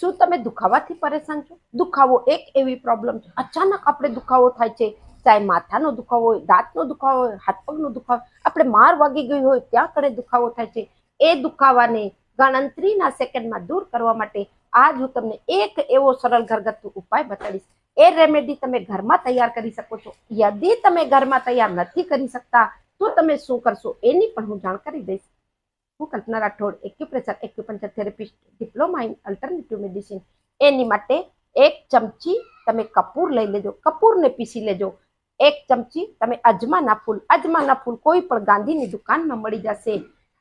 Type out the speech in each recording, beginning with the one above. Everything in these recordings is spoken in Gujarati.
શું તમે દુખાવાથી પરેશાન છો? દુખાવો એક એવી પ્રોબ્લેમ છે, અચાનક આપણે દુખાવો થાય છે, ચાહે માથાનો દુખાવો હોય, દાંતનો દુખાવો હોય, હાથ પગનો દુખાવો, આપણે માર વાગી ગઈ હોય ત્યાં કડે દુખાવો થાય છે. એ દુખાવાને ગણતરીના સેકન્ડમાં દૂર કરવા માટે આજ હું તમને એક એવો સરળ ઘરગથ્થુ ઉપાય બતાડીશ. એ રેમેડી તમે ઘરમાં તૈયાર કરી શકો છો. યદિ તમે ઘરમાં તૈયાર નથી કરી શકતા તો તમે શું કરશો એની પણ હું જાણકારી દઈશ. હું Kalpana Rathod, acupressure acupuncture therapist, diploma in alternative medicine. એની માટે 1 ચમચી તમે કપૂર લઈ લેજો, કપૂરને પીસી લેજો. 1 ચમચી તમે અજમાના ફૂલ કોઈ પણ ગાંધીની દુકાનમાં મળી જશે.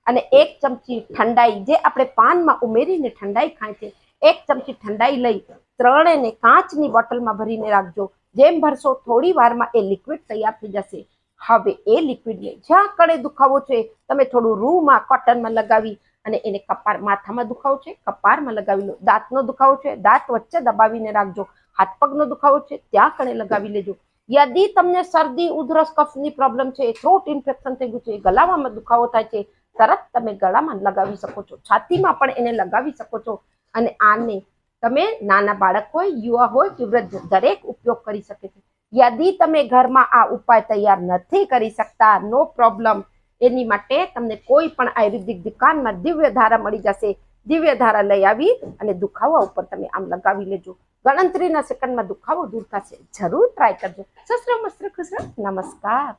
અને 1 ચમચી ઠંડાઈ, જે આપણે પાનમાં ઉમેરીને ઠંડાઈ ખાય છે, 1 ચમચી ઠંડાઈ લઈ ત્રણેયને કાચની બોટલમાં ભરીને રાખજો. જેમ ભરશો થોડી વારમાં એ લિક્વિડ તૈયાર થઈ જશે. હવે એ લિક્વિડને જ્યાં કડે દુખાવો છે તમે થોડું રૂમાં કોટનમાં લગાવી અને એને કપાળ, માથામાં દુખાવો છે કપાળમાં લગાવી લો, દાંતનો દુખાવો છે દાંત વચ્ચે દબાવીને રાખજો, હાથ પગનો દુખાવો છે ત્યાં કડે લગાવી લેજો. યદિ તમને શરદી, ઉધરસ, કફની પ્રોબ્લેમ છે, થ્રોટ ઇન્ફેક્શન થઈ ગયું છે, ગળામાં દુખાવો થાય છે, તરત તમે ગળામાં લગાવી શકો છો, છાતીમાં પણ એને લગાવી શકો છો. અને આને તમે નાના બાળક હોય, યુવા હોય કે વૃદ્ધ, દરેક ઉપયોગ કરી શકે છે. યદિ તમે ઘરમાં આ ઉપાય તૈયાર નથી કરી શકતા, નો પ્રોબ્લેમ. એની માટે તમને કોઈ પણ આયુર્વેદિક દુકાનમાં દિવ્ય ધારા મળી જશે. દિવ્ય ધારા લઈ આવી અને દુખાવા ઉપર તમે આમ લગાવી લેજો. ગણતરીના સેકન્ડમાં દુખાવો દૂર થશે. જરૂર ટ્રાય કરજો. સસરો મસ્ત્ર ખુસરો. નમસ્કાર.